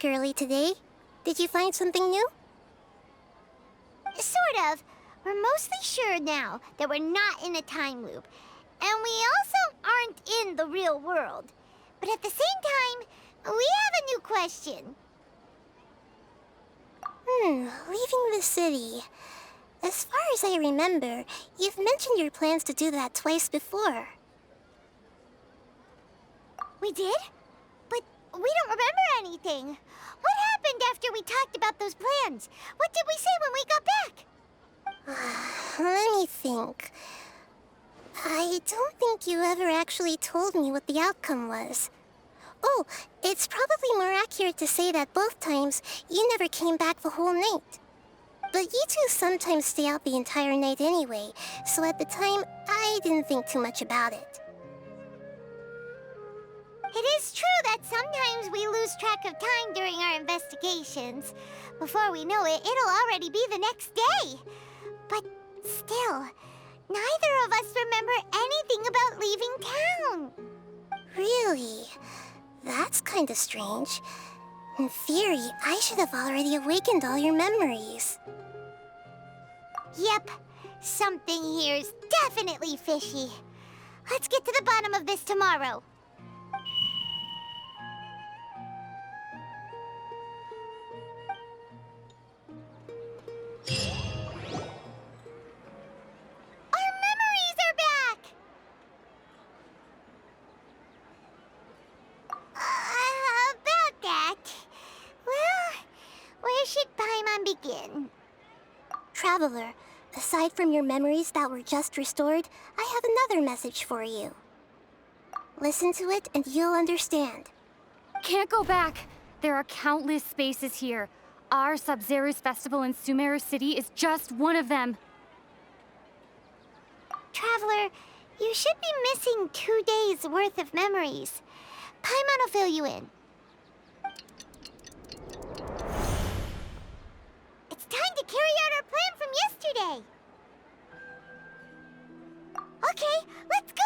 back early today. Did you find something new? Sort of. We're mostly sure now that we're not in a time loop. And we also aren't in the real world. But at the same time, we have a new question. Leaving the city. As far as I remember, you've mentioned your plans to do that twice before. We did? But we don't remember anything. What happened after we talked about those plans? What did we say when we got back? Let me think. I don't think you ever actually told me what the outcome was. Oh, it's probably more accurate to say that both times you never came back the whole night. But you two sometimes stay out the entire night anyway, so at the time, I didn't think too much about it. It is true that sometimes we lose track of time during our investigations. Before we know it, it'll already be the next day. But still, neither of us remember anything about leaving town. Really? That's kinda strange. In theory, I should have already awakened all your memories. Yep, something here's definitely fishy. Let's get to the bottom of this tomorrow. Our memories are back! About that. Well, where should Paimon begin? Traveler, aside from your memories that were just restored, I have another message for you. Listen to it and you'll understand. Can't go back. There are countless spaces here. Our Sub-Zero's festival in Sumeru City is just one of them. Traveler, you should be missing 2 days' worth of memories. Paimon will fill you in. It's time to carry out our plan from yesterday. Okay, let's go!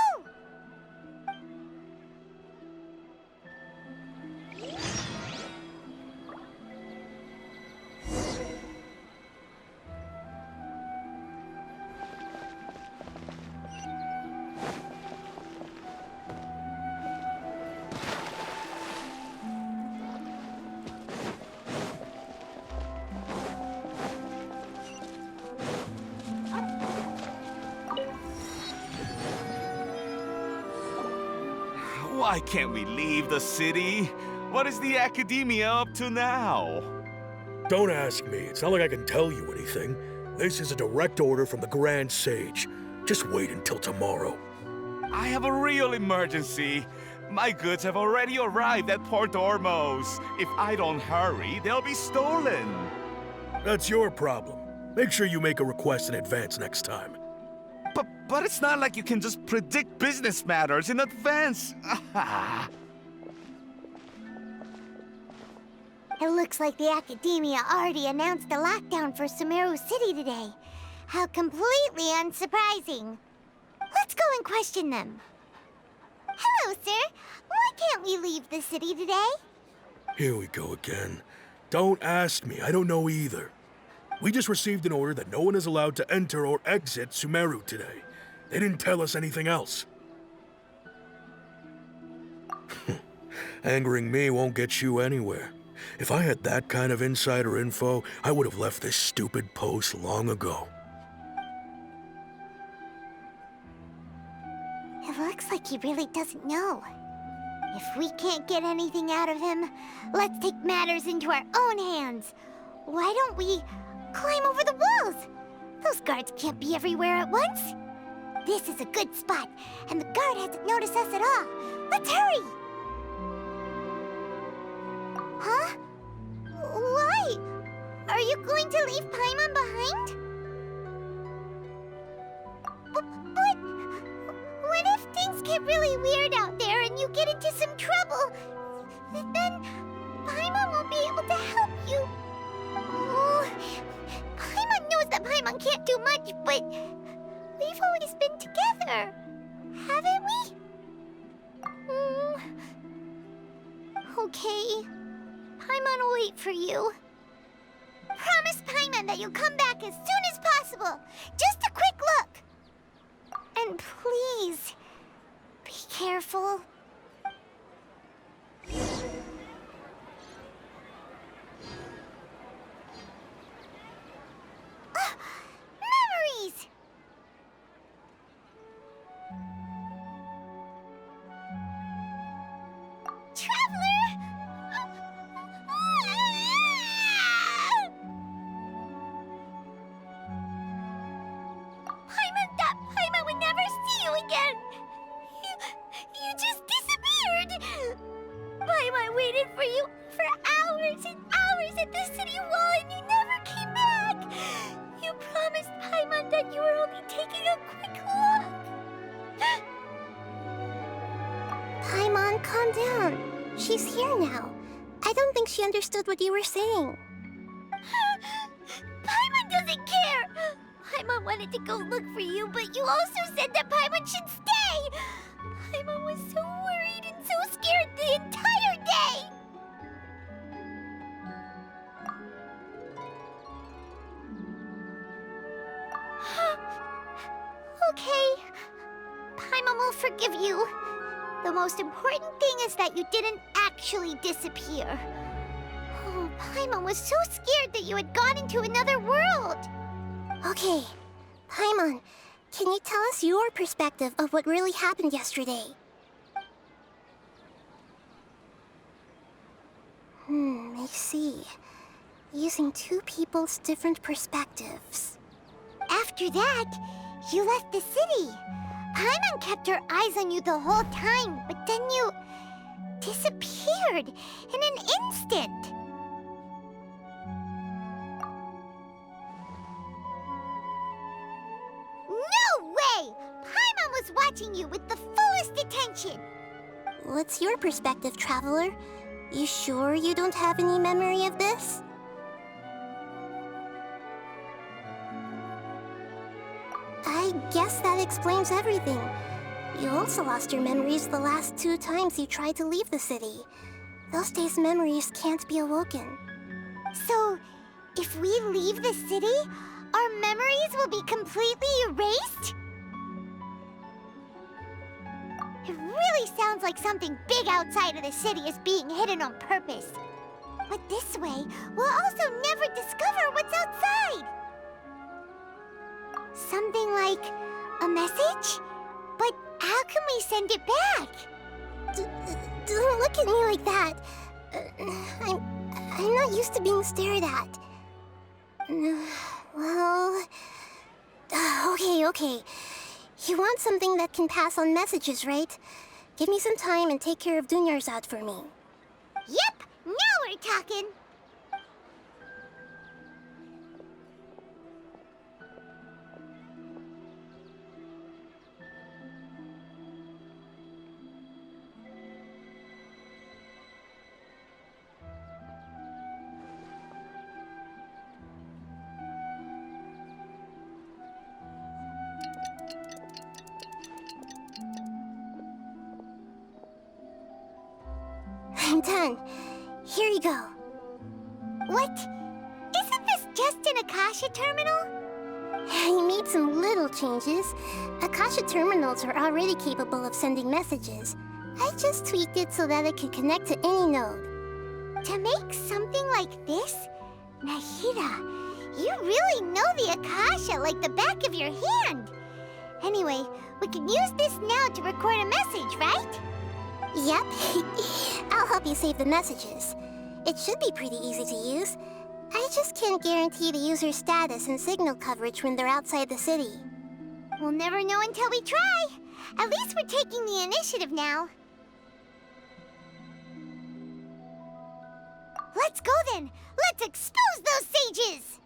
Why can't we leave the city? What is the academia up to now? Don't ask me. It's not like I can tell you anything. This is a direct order from the Grand Sage. Just wait until tomorrow. I have a real emergency. My goods have already arrived at Port Ormos. If I don't hurry, they'll be stolen. That's your problem. Make sure you make a request in advance next time. But it's not like you can just predict business matters in advance. It looks like the Academia already announced a lockdown for Sumeru City today. How completely unsurprising. Let's go and question them. Hello, sir. Why can't we leave the city today? Here we go again. Don't ask me. I don't know either. We just received an order that no one is allowed to enter or exit Sumeru today. They didn't tell us anything else. Angering me won't get you anywhere. If I had that kind of insider info, I would have left this stupid post long ago. It looks like he really doesn't know. If we can't get anything out of him, let's take matters into our own hands. Why don't we climb over the walls? Those guards can't be everywhere at once. This is a good spot, and the guard hasn't noticed us at all. Let's hurry! Huh? Why? Are you going to leave Paimon behind? But what if things get really weird out there and you get into some trouble? Then Paimon won't be able to help you. Oh, Paimon knows that Paimon can't do much, but we've always been together, haven't we? Okay. Paimon will wait for you. Promise Paimon that you'll come back as soon as possible. Just a quick look. And please, be careful. Memories! Traveler! Paimon would never see you again! You just disappeared! Paimon waited for you for hours and hours at the city wall and you never came back! You promised Paimon that you were only taking a quick look! Paimon, calm down. She's here now. I don't think she understood what you were saying. Paimon doesn't care! Paimon wanted to go look for you, but you also said that Paimon should stay! Paimon was so worried and so scared the entire day! Okay. Paimon will forgive you. The most important thing is that you didn't actually disappear. Oh, Paimon was so scared that you had gone into another world. Okay, Paimon, can you tell us your perspective of what really happened yesterday? I see. Using two people's different perspectives. After that, you left the city. Paimon kept her eyes on you the whole time, but then you disappeared in an instant. No way! Paimon was watching you with the fullest attention. What's your perspective, Traveler? You sure you don't have any memory of this? I guess that explains everything. You also lost your memories the last 2 times you tried to leave the city. Those days' memories can't be awoken. So, if we leave the city, our memories will be completely erased? It really sounds like something big outside of the city is being hidden on purpose. But this way, we'll also never discover what's outside. Something like a message? But how can we send it back? Don't look at me like that. I'm not used to being stared at. Well... Okay. You want something that can pass on messages, right? Give me some time and take care of Dunyar's out for me. Yep, now we're talking. I'm done. Here you go. What? Isn't this just an Akasha terminal? I made some little changes. Akasha terminals are already capable of sending messages. I just tweaked it so that it can connect to any node. To make something like this? Nahida, you really know the Akasha like the back of your hand. Anyway, we can use this now to record a message, right? Yep. I'll help you save the messages. It should be pretty easy to use. I just can't guarantee the user's status and signal coverage when they're outside the city. We'll never know until we try. At least we're taking the initiative now. Let's go then. Let's expose those sages.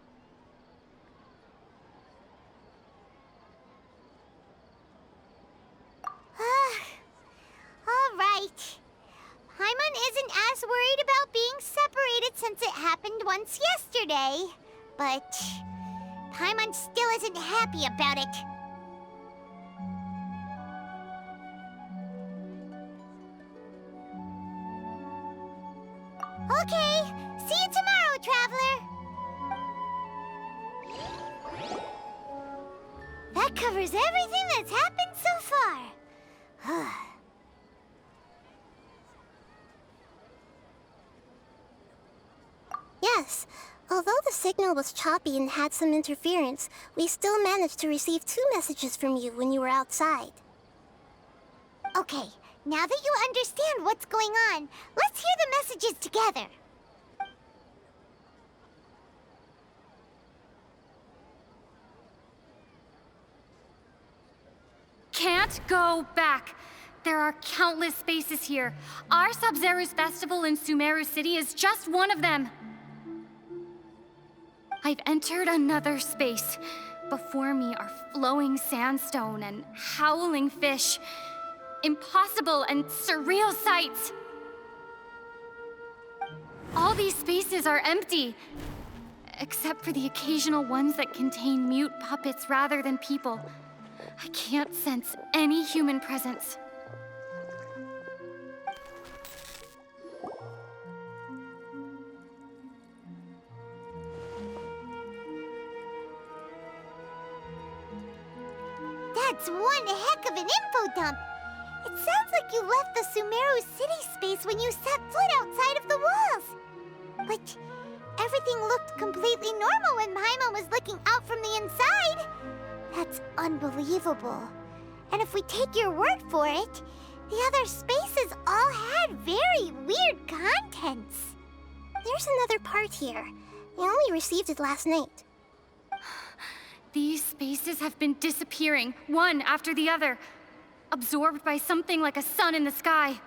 All right. Paimon isn't as worried about being separated since it happened once yesterday. But Paimon still isn't happy about it. Okay, see you tomorrow, Traveler. That covers everything that's happened so far. Yes, although the signal was choppy and had some interference, we still managed to receive 2 messages from you when you were outside. Okay, now that you understand what's going on, let's hear the messages together. Can't go back. There are countless spaces here. Our Sub-Zero's festival in Sumeru City is just one of them. I've entered another space. Before me are flowing sandstone and howling fish. Impossible and surreal sights. All these spaces are empty, except for the occasional ones that contain mute puppets rather than people. I can't sense any human presence. That's one heck of an info dump. It sounds like you left the Sumeru city space when you set foot outside of the walls. But everything looked completely normal when Paimon was looking out from the inside. That's unbelievable. And if we take your word for it, the other spaces all had very weird contents. There's another part here. We only received it last night. These spaces have been disappearing, one after the other, absorbed by something like a sun in the sky.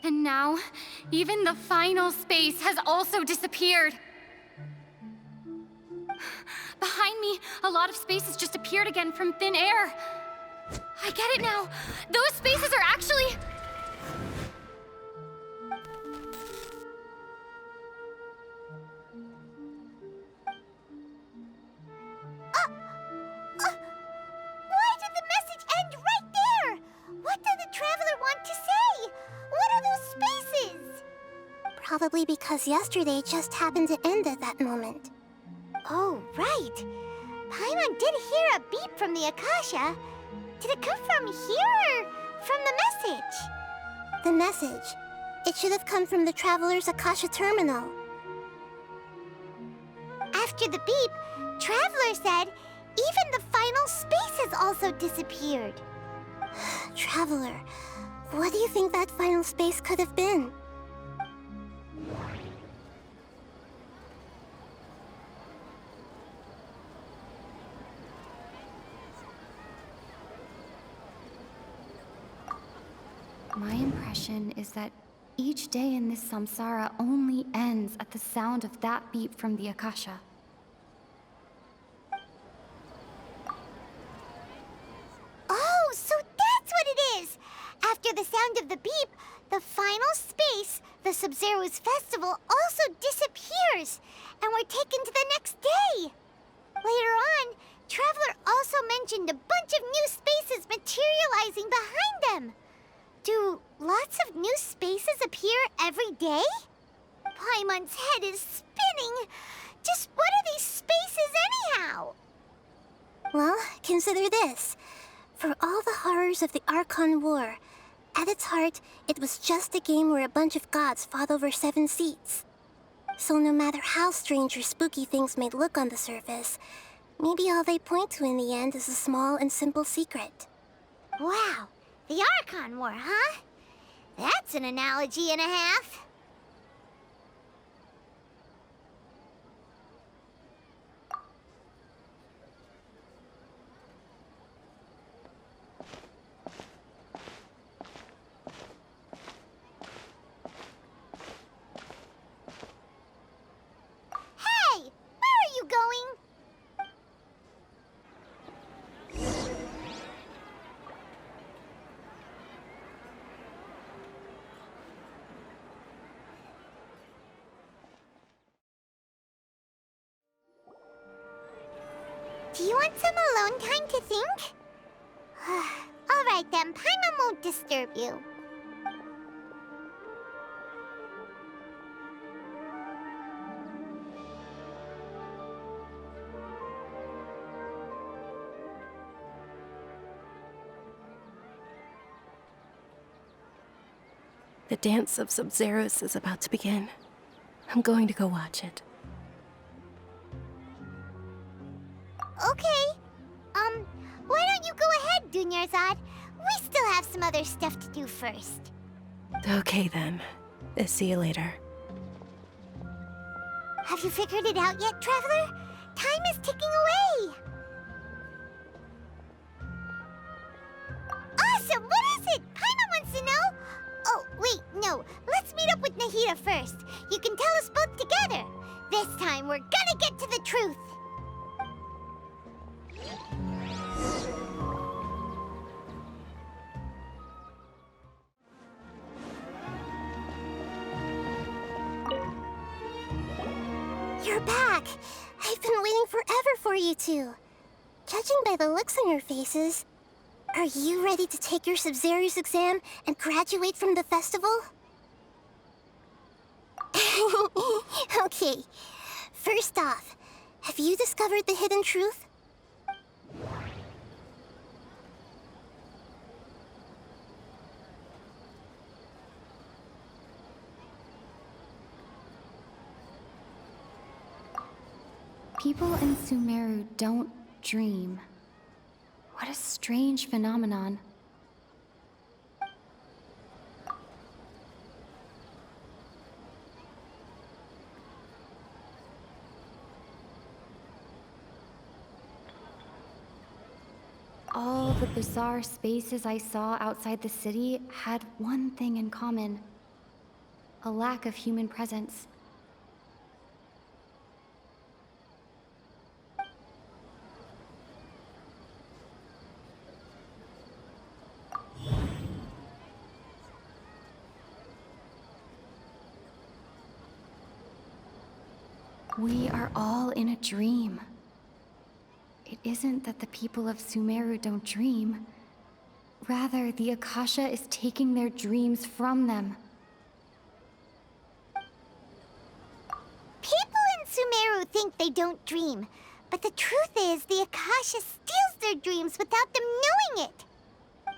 And now, even the final space has also disappeared. Behind me, a lot of spaces just appeared again from thin air. I get it now. Those spaces are actually... Why did the message end right there? What did the Traveler want to say? What are those spaces? Probably because yesterday just happened to end at that moment. Oh, right. Paimon did hear a beep from the Akasha. Did it come from here or from the message? The message. It should have come from the Traveler's Akasha terminal. After the beep, Traveler said even the final space has also disappeared. Traveler, what do you think that final space could have been? My impression is that each day in this samsara only ends at the sound of that beep from the Akasha. Oh, so that's what it is! After the sound of the beep, the final space, the Sub-Zero's festival, also disappears, and we're taken to the next day. Later on, Traveler also mentioned a bunch of new spaces materializing behind them. Do lots of new spaces appear every day? Paimon's head is spinning. Just what are these spaces anyhow? Well, consider this. For all the horrors of the Archon War, at its heart, it was just a game where a bunch of gods fought over 7 seats. So no matter how strange or spooky things may look on the surface, maybe all they point to in the end is a small and simple secret. Wow, the Archon War, huh? That's an analogy and a half. Hey, where are you going? Do you want some alone time to think? All right then, Paimon won't disturb you. The dance of Sub-Zeros is about to begin. I'm going to go watch it. Okay. Why don't you go ahead, Dunyarzad? We still have some other stuff to do first. Okay then. See you later. Have you figured it out yet, Traveler? Time is ticking away! Awesome! What is it? Paimon wants to know! Oh, wait, no. Let's meet up with Nahida first. You can tell us both together. This time, we're gonna get to the truth! You're back! I've been waiting forever for you two. Judging by the looks on your faces, are you ready to take your Sub-Zero's exam and graduate from the festival? Okay, first off, have you discovered the hidden truth? People in Sumeru don't dream. What a strange phenomenon. All the bizarre spaces I saw outside the city had one thing in common: a lack of human presence. We are all in a dream. It isn't that the people of Sumeru don't dream. Rather, the Akasha is taking their dreams from them. People in Sumeru think they don't dream, but the truth is the Akasha steals their dreams without them knowing it.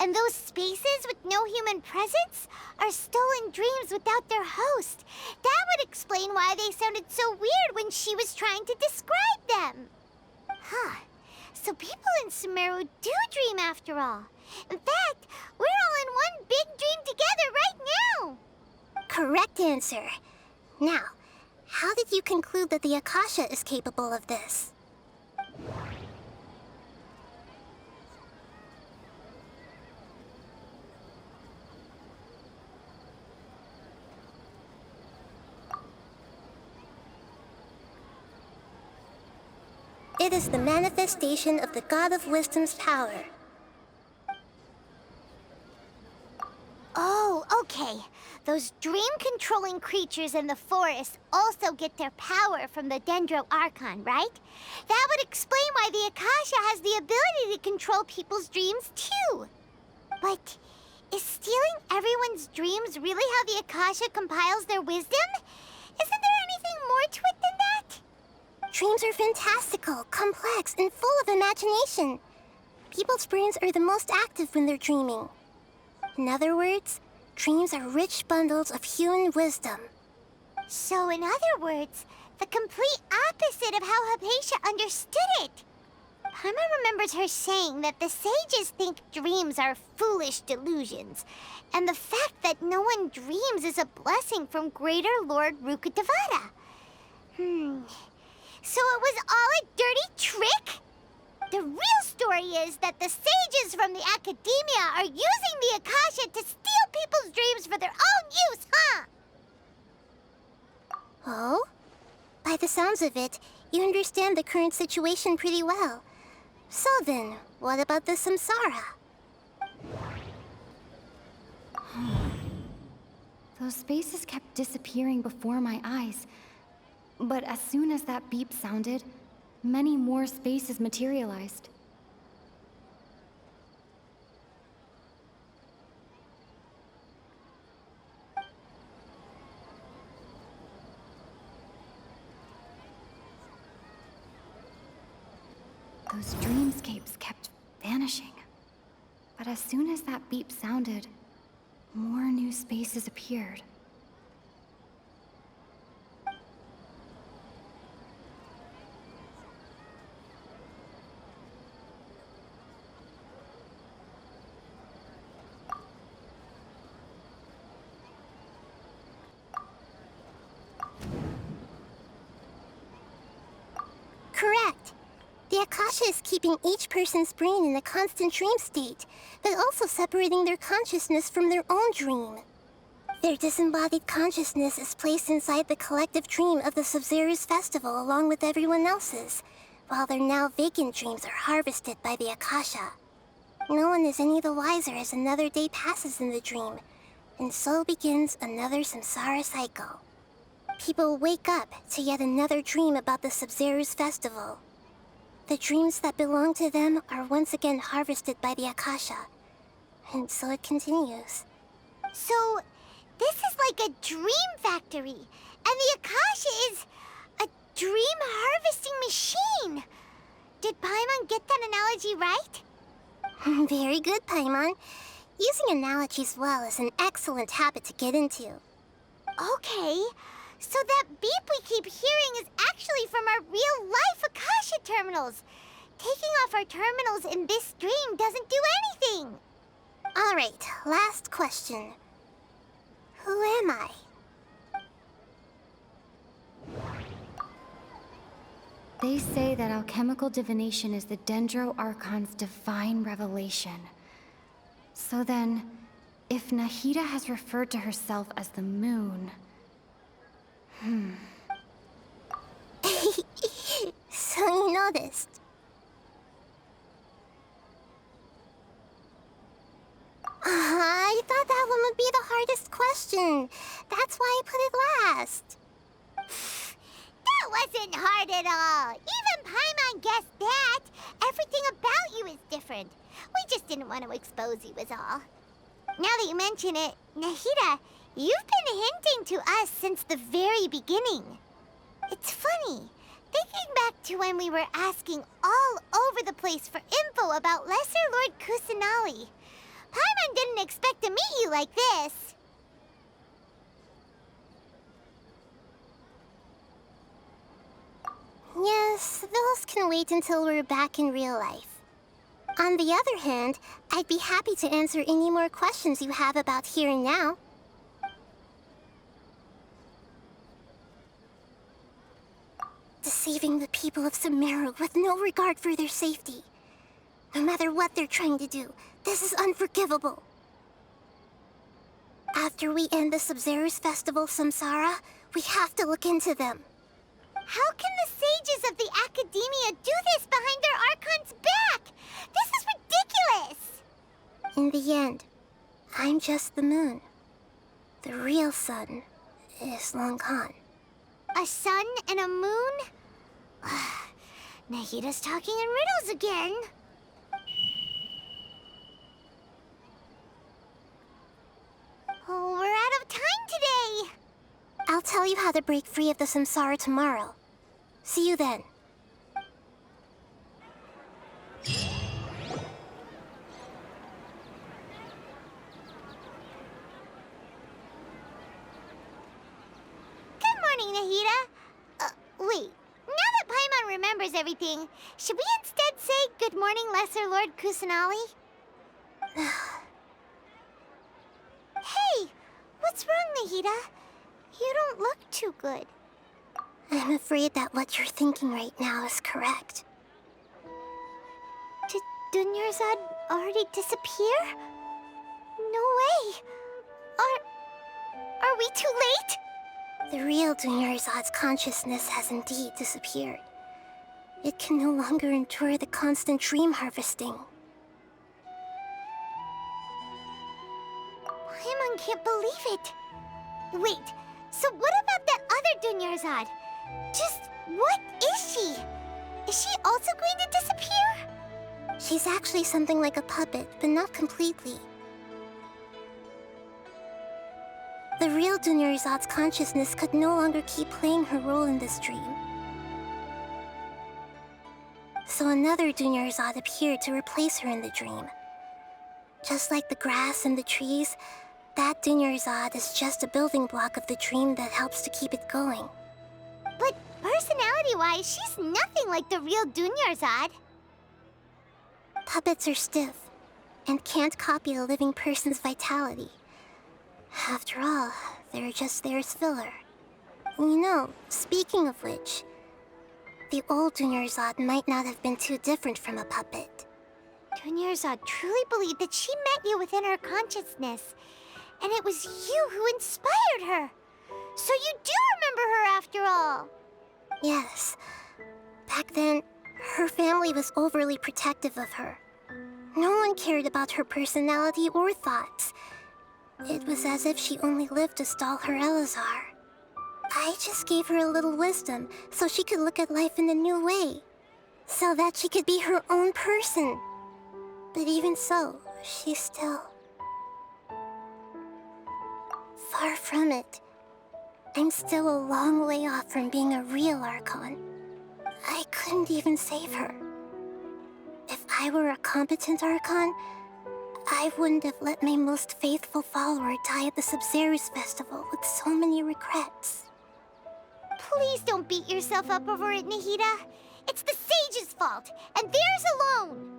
And those spaces with no human presence are stolen dreams without their host. That would explain why they sounded so weird when she was trying to describe them. Huh. So people in Sumeru do dream after all. In fact, we're all in one big dream together right now. Correct answer. Now, how did you conclude that the Akasha is capable of this? It is the manifestation of the God of Wisdom's power. Oh, okay. Those dream-controlling creatures in the forest also get their power from the Dendro Archon, right? That would explain why the Akasha has the ability to control people's dreams, too. But is stealing everyone's dreams really how the Akasha compiles their wisdom? Isn't there anything more to it than that? Dreams are fantastical, complex, and full of imagination. People's brains are the most active when they're dreaming. In other words, dreams are rich bundles of human wisdom. So, in other words, the complete opposite of how Hypatia understood it. Paimon remembers her saying that the sages think dreams are foolish delusions, and the fact that no one dreams is a blessing from Greater Lord Rukkhadevata. So it was all a dirty trick? The real story is that the sages from the academia are using the Akasha to steal people's dreams for their own use, huh? Oh? By the sounds of it, you understand the current situation pretty well. So then, what about the samsara? Those spaces kept disappearing before my eyes. But as soon as that beep sounded, many more spaces materialized. Those dreamscapes kept vanishing. But as soon as that beep sounded, More new spaces appeared. Correct. The Akasha is keeping each person's brain in a constant dream state, but also separating their consciousness from their own dream. Their disembodied consciousness is placed inside the collective dream of the Sub-Zero's festival along with everyone else's, while their now vacant dreams are harvested by the Akasha. No one is any the wiser as another day passes in the dream, and so begins another samsara cycle. People wake up to yet another dream about the Sub-Zero's festival. The dreams that belong to them are once again harvested by the Akasha, and so it continues. So, this is like a dream factory, and the Akasha is a dream harvesting machine. Did Paimon get that analogy right? Very good, Paimon. Using analogies well is an excellent habit to get into. Okay, so that beep we keep hearing is actually from our real-life Akasha terminals. Taking off our terminals in this dream doesn't do anything. All right, last question. Who am I? They say that alchemical divination is the Dendro Archon's divine revelation. So then, if Nahida has referred to herself as the moon... So you noticed. I thought that one would be the hardest question. That's why I put it last. That wasn't hard at all. Even Paimon guessed that. Everything about you is different. We just didn't want to expose you is all. Now that you mention it, Nahida, you've been hinting to us since the very beginning. It's funny, thinking back to when we were asking all over the place for info about Lesser Lord Kusanali. Paimon didn't expect to meet you like this. Yes, those can wait until we're back in real life. On the other hand, I'd be happy to answer any more questions you have about here and now. Deceiving the people of Sumeru with no regard for their safety. No matter what they're trying to do, this is unforgivable. After we end the Sub-Zero's festival Samsara, we have to look into them. How can the sages of the Academia do this behind their Archon's back? This is ridiculous! In the end, I'm just the moon. The real sun is long gone. A sun and a moon? Nahida's talking in riddles again. Oh, we're out of time today. I'll tell you how to break free of the samsara tomorrow. See you then. Good morning, Nahida. Wait. Now that Paimon remembers everything, should we instead say good morning, Lesser Lord Kusanali? Hey, what's wrong, Nahida? You don't look too good. I'm afraid that what you're thinking right now is correct. Did Dunyarzad already disappear? No way. Are we too late? The real Dunyarzad's consciousness has indeed disappeared. It can no longer endure the constant dream harvesting. Paimon can't believe it. Wait, so what about that other Dunyarzad? Just what is she? Is she also going to disappear? She's actually something like a puppet, but not completely. The real Dunyarzad's consciousness could no longer keep playing her role in this dream. So another Dunyarzad appeared to replace her in the dream. Just like the grass and the trees, that Dunyarzad is just a building block of the dream that helps to keep it going. But personality-wise, she's nothing like the real Dunyarzad. Puppets are stiff and can't copy a living person's vitality. After all, they're just there as filler. You know, speaking of which, the old Dunyarzad might not have been too different from a puppet. Dunyarzad truly believed that she met you within her consciousness, and it was you who inspired her. So you do remember her after all. Yes. Back then, her family was overly protective of her. No one cared about her personality or thoughts. It was as if she only lived to stall her Elazar. I just gave her a little wisdom so she could look at life in a new way. So that she could be her own person. But even so, she's still... far from it. I'm still a long way off from being a real Archon. I couldn't even save her. If I were a competent Archon, I wouldn't have let my most faithful follower die at the Sub-Zero's festival with so many regrets. Please don't beat yourself up over it, Nahida. It's the Sage's fault, and theirs alone.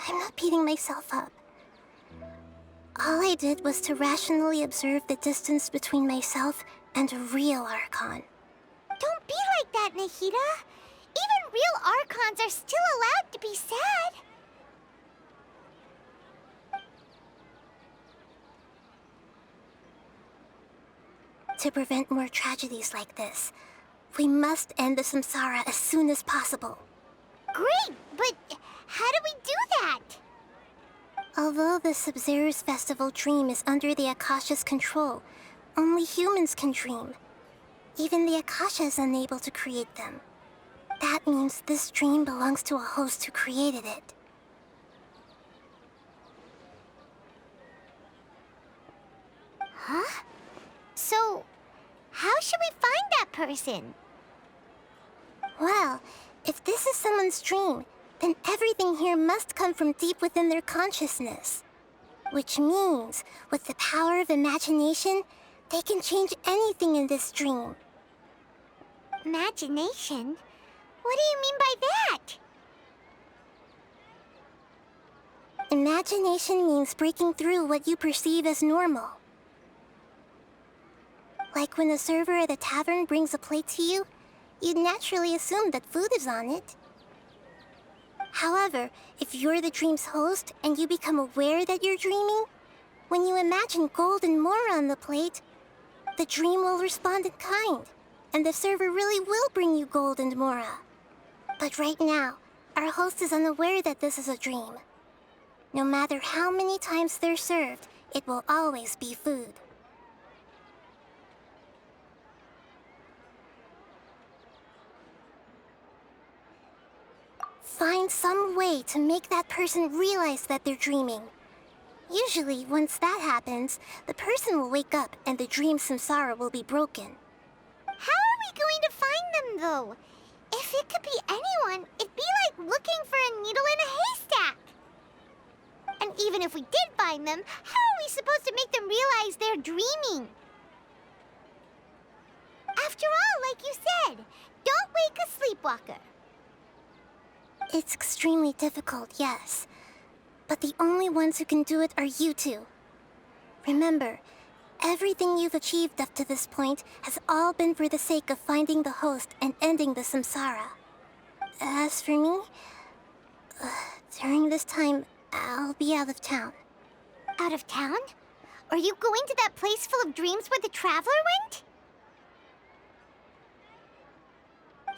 I'm not beating myself up. All I did was to rationally observe the distance between myself and a real Archon. Don't be like that, Nahida. Even real Archons are still allowed to be sad. To prevent more tragedies like this, we must end the samsara as soon as possible. Great, but how do we do that? Although the Sub-Zero's festival dream is under the Akasha's control, only humans can dream. Even the Akasha is unable to create them. That means this dream belongs to a host who created it. Huh? So, how should we find that person? Well, if this is someone's dream, then everything here must come from deep within their consciousness. Which means, with the power of imagination, they can change anything in this dream. Imagination? What do you mean by that? Imagination means breaking through what you perceive as normal. Like when a server at a tavern brings a plate to you, you'd naturally assume that food is on it. However, if you're the dream's host and you become aware that you're dreaming, when you imagine gold and more on the plate, the dream will respond in kind, and the server really will bring you gold and mora. But right now, our host is unaware that this is a dream. No matter how many times they're served, it will always be food. Find some way to make that person realize that they're dreaming. Usually, once that happens, the person will wake up and the dream samsara will be broken. How are we going to find them, though? If it could be anyone, it'd be like looking for a needle in a haystack. And even if we did find them, how are we supposed to make them realize they're dreaming? After all, like you said, don't wake a sleepwalker. It's extremely difficult, yes. But the only ones who can do it are you two. Remember, everything you've achieved up to this point has all been for the sake of finding the host and ending the samsara. As for me, during this time, I'll be out of town. Out of town? Are you going to that place full of dreams where the Traveler went?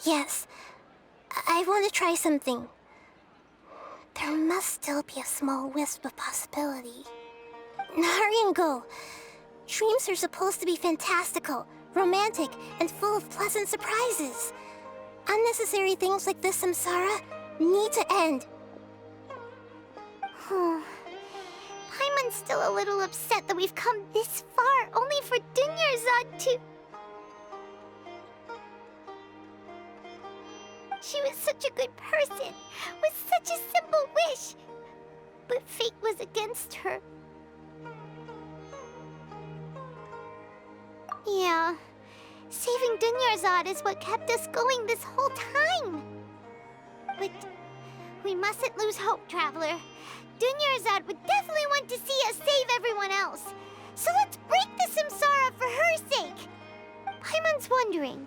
Yes. I want to try something. There must still be a small wisp of possibility. Hurry and go. Dreams are supposed to be fantastical, romantic, and full of pleasant surprises. Unnecessary things like this samsara need to end. Paimon's still a little upset that we've come this far only for Dunyarzad to... She was such a good person, with such a simple wish. but fate was against her. Yeah, saving Dunyarzad is what kept us going this whole time. But we mustn't lose hope, Traveler. Dunyarzad would definitely want to see us save everyone else. So let's break the Samsara for her sake. Paimon's wondering,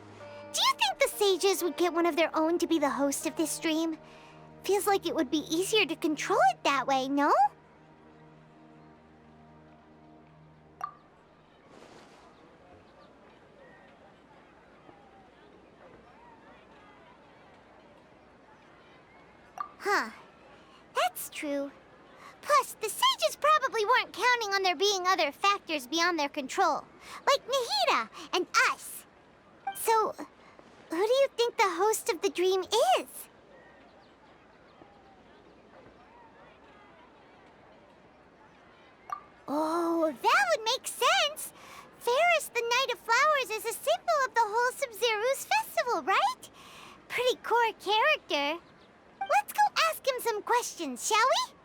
do you think the sages would get one of their own to be the host of this stream? Feels like it would be easier to control it that way, no? Huh. That's true. Plus, the sages probably weren't counting on there being other factors beyond their control, like Nahida and us. So, who do you think the host of the dream is? Oh, that would make sense. Ferris, the Knight of Flowers, is a symbol of the wholesome Zeru's festival, right? Pretty core character. Let's go ask him some questions, shall we?